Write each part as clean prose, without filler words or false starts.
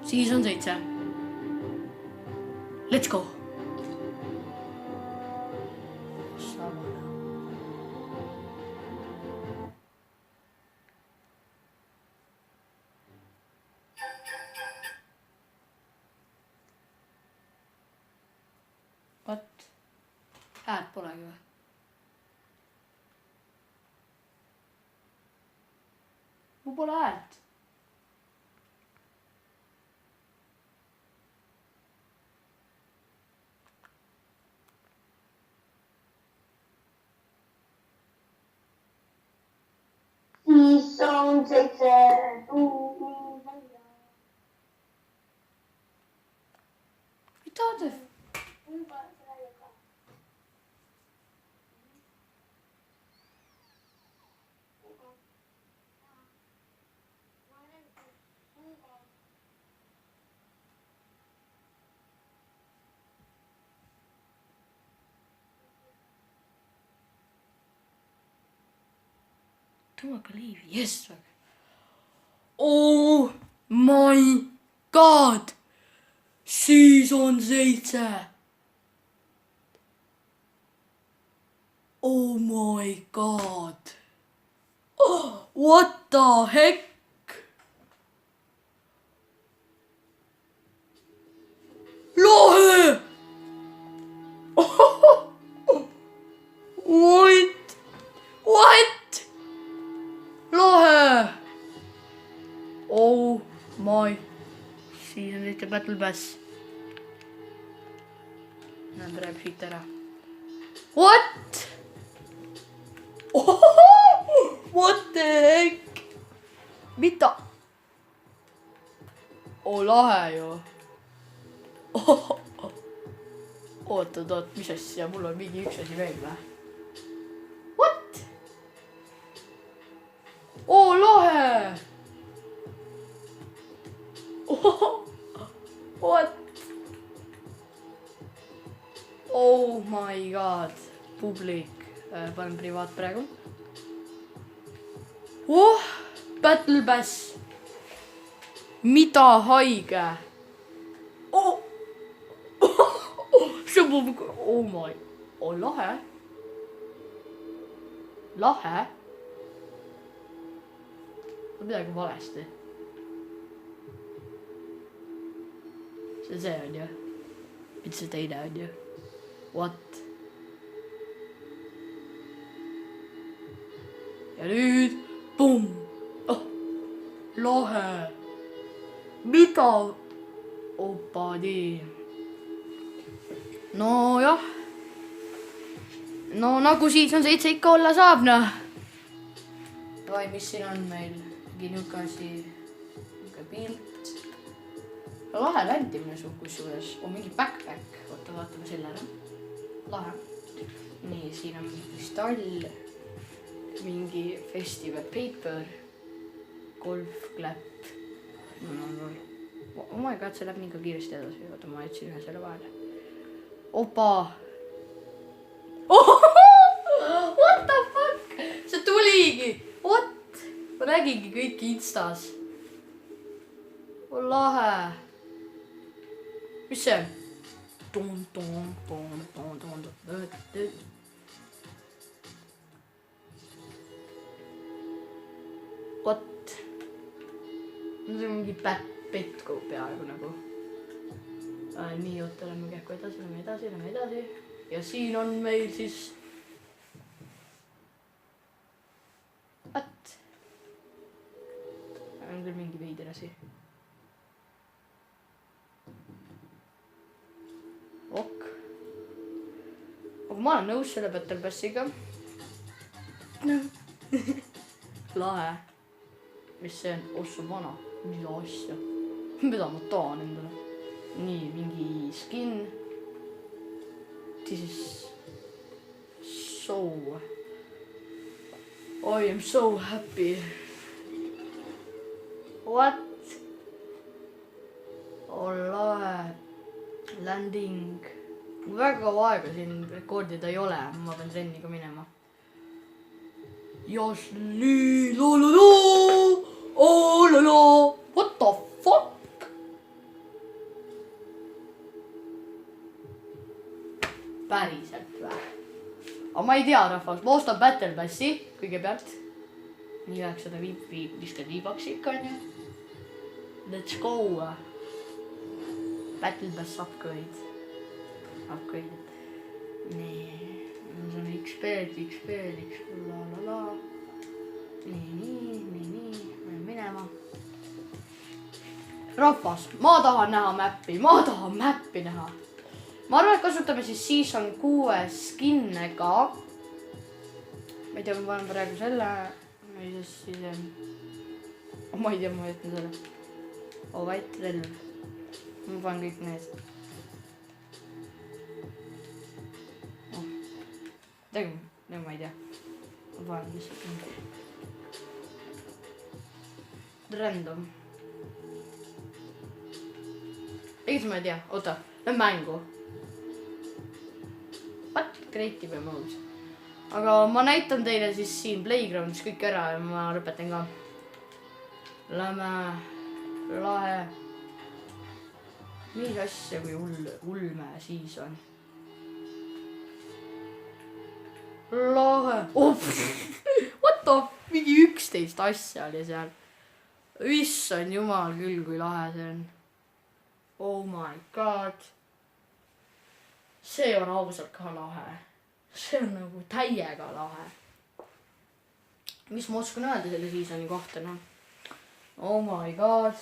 Siis on 7. Let's go. What? Hääd polegi või? Mul pole häält. Siis on 7 tundi välja. Mida te? Tõmmake liivi, yes. Oh my god. Siis on 7. Oh my god. Oh, what the heck? Lahe! What? Lahe! Oh my. Siis on nüüd Battle Pass. Näen, ta läheb siit ära. What? What the heck? Mida? Lahe ju. Oot, mis asja? Mul on mingi üks asi veel või? What? Lahe! What? Oh my god. Publik. Panen privaat praegu. Battle Pass. Mida haige? See on oh my. Lahe. Lahe. On midagi valesti. See on ju. Mitte see teine on ju. What? Ja nüüd. Pum. Lahe. Mida? Opa nii. No jah. No nagu siis on 7 ikka olla saab, noh. Vai, mis siin on meil? Niuke asi. Niuke pilt. Lahe ländimine su kusjuures. On mingi backpack. Oota, vaatame selle ära. Lahe. Nii, siin on mingi kristall. Mingi festival paper. Golfklapp. Oh my god, see läheb nii ka kiiresti edasi. Oota, ma jätsin ühe selle vahele. Opa. What the fuck? See tuligi. What? Ma nägingi kõiki Instas. Lahe. Mis see? What? See on mingi petko peaaegu nagu. Nii, oota, lähme kähku edasi. Ja siin on meil siis... What? On küll mingi veider asi. Ok. Aga ma olen nõus selle Battle Passiga. Lahe. Mis see on? Ossu vana. Mida asja? Mida ma tahan endale? Nii, mingi skin. This is so... I am so happy. What? Lahe. Landing. Väga aega siin rekordida ei ole. Ma pean trenniga minema. Jasli. What the fuck? ma ei tea, rahvas, ma ostan Battle Passi kõigepealt. nii 950 V-Bucks ikka onju. Let's go. Battle Pass upgrade. nii, see on XP, la. nii, lähen minema. rahvas, ma tahan näha mäppi, näha. ma arvan, et kasutame siis season 6 skin'e ka. ma ei tea, ma panen praegu selle. ma ei tea, ma jätan selle. Vait relv. ma panen kõik need. ma ei tea. ma panen lihtsalt mingi. Random. Miks ma ei tea, oota, lähen mängu. What? Creative mode. Aga ma näitan teile siis siin Playgroundis kõik ära ja ma lõpetan ka. Lähme lahe. Mis asja kui ulme siis on. Lahe. What the? Mingi 11 asja oli seal. Issand jumal küll, kui lahe see on. Oh my god. See on ausalt ka lahe. See on nagu täiega lahe. Mis ma oskan öelda selle seasoni kohta, noh. Oh my god.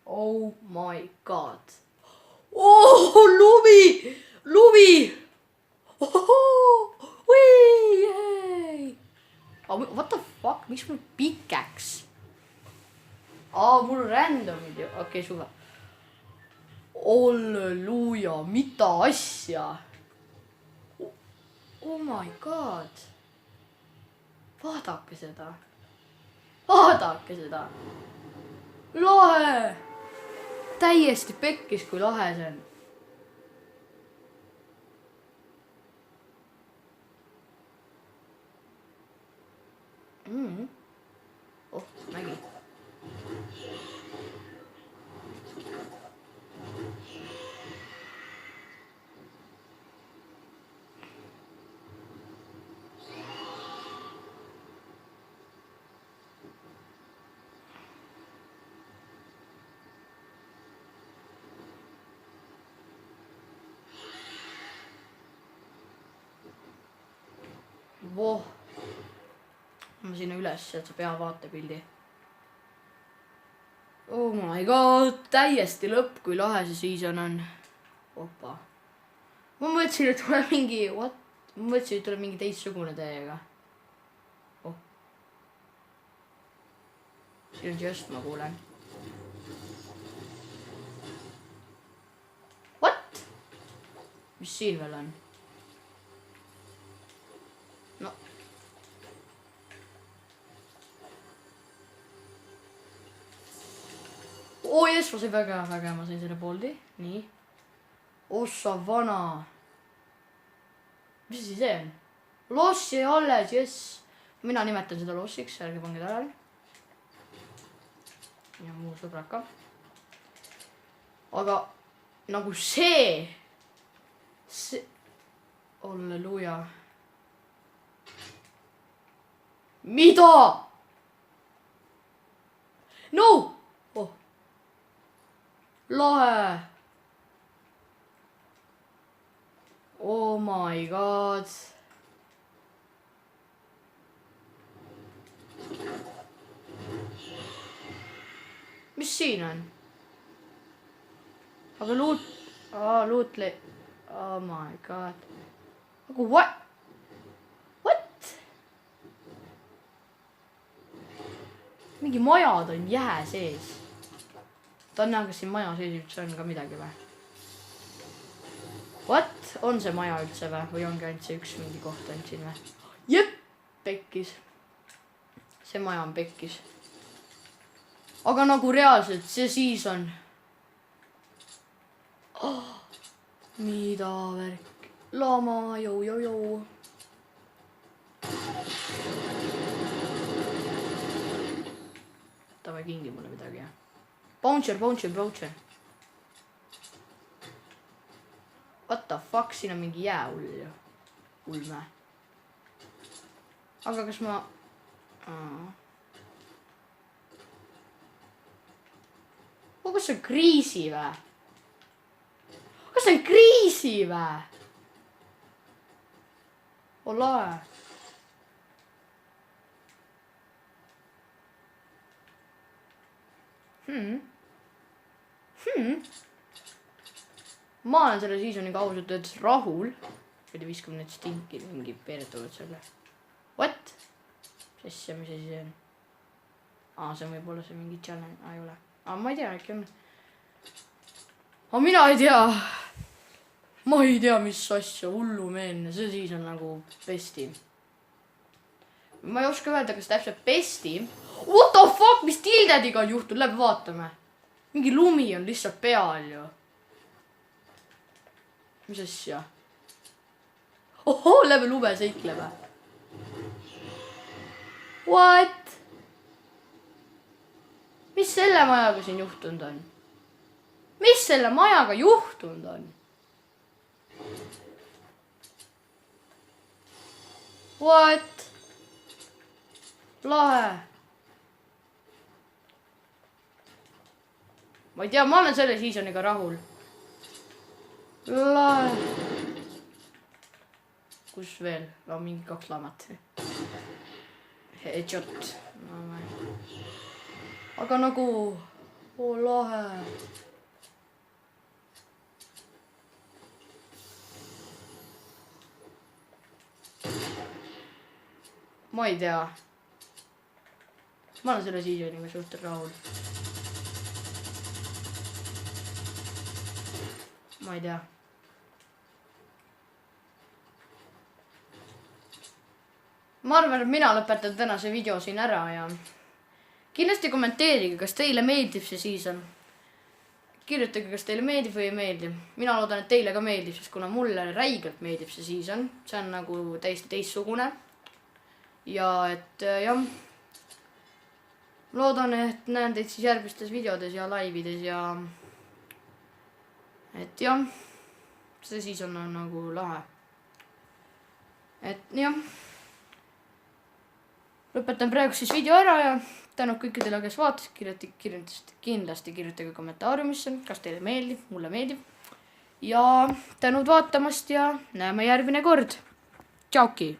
Oh my god. Oh, lumi. What the fuck? Miks mul pikeks? Mul on randomid ju. Okei, suva. Halleluuja, mida asja? Oh my god. Vaadake seda. Lahe. Täiesti pekkis, kui lahe see on. Oh, nägi. Voh. Ma sinna üles, et sa pea vaatepildi. Oh my god, täiesti lõpp, kui lahe see season on. Opa. Ma mõtlesin, et tuleb mingi, what? Ma mõtlesin, et tuleb mingi teistsugune täiega. Oh. Siin on just, ma kuulen. What? Mis siin veel on? No. Oh jes, ma sain väga, ma sain selle poldi. Nii. Ossa vana. Mis see on? Lossi alles, jes. Mina nimetan seda lossiks, ärge pange tähele. Ja muu sõbrad ka. Aga nagu see. Halleluuja. Mida? No! Oh. Lahe. Oh my god. Mis siin on? Aga luutle. Oh my god. Aga what? Mingi majad on jää sees. Ta on näha, kas siin maja sees üldse on ka midagi või? What? On see maja üldse või ongi ainult see üks mingi koht ainult siin või? Jep, pekkis. See maja on pekkis. Aga nagu reaalselt, see siis on. Oh, mida värk. Lama, jõu. Davai, kingi mulle midagi, jah. Bouncer. What the fuck, siin on mingi jääull ju. Ulme. aga kas ma... kas see on kriisi vä? Kas see on kriisi vä? Ole. Ma olen selle seasoniga ausalt öeldes rahul. Oli 50 stinki mingi peeretavad selle. What? Sessia, mis asi see on? See võib olla see mingi challenge. Ei ole. Ma ei tea, äkki on. Mina ei tea. Ma ei tea, mis asja hullumeelne. See siis on nagu besti. Ma ei oska öelda, kas täpselt besti. What the fuck, mis Tildediga on juhtunud? Läbi vaatame. Mingi lumi on lihtsalt peal ju. Mis asja? Ohoo, läbi lume seikleme. What? Mis selle majaga siin juhtunud on? Mis selle majaga juhtunud on? What? Lahe. Ma ei tea, ma olen selle seasoniga rahul. Lahe. Kus veel? Mingi 2 laamat. Headshot. Aga nagu... lahe. Ma ei tea. Ma olen selle seasoniga suhteliselt rahul. Ma ei tea. Ma arvan, et mina lõpetan tänase video siin ära ja kindlasti kommenteerige, kas teile meeldib see season. Kirjutage, kas teile meeldib või ei meeldi. Mina loodan, et teile ka meeldib, sest kuna mulle räigelt meeldib see season. See on nagu täiesti teistsugune. Ja et jah. Loodan, et näen teid siis järgmistes videodes ja laivides ja et jah, see season on nagu lahe. Et jah. Lõpetan praegu siis video ära ja tänud kõikidele, kes vaatas, kindlasti kirjutage kommentaariumisse, kas teile meeldib, mulle meeldib. Ja tänud vaatamast ja näeme järgmine kord. Tšauki!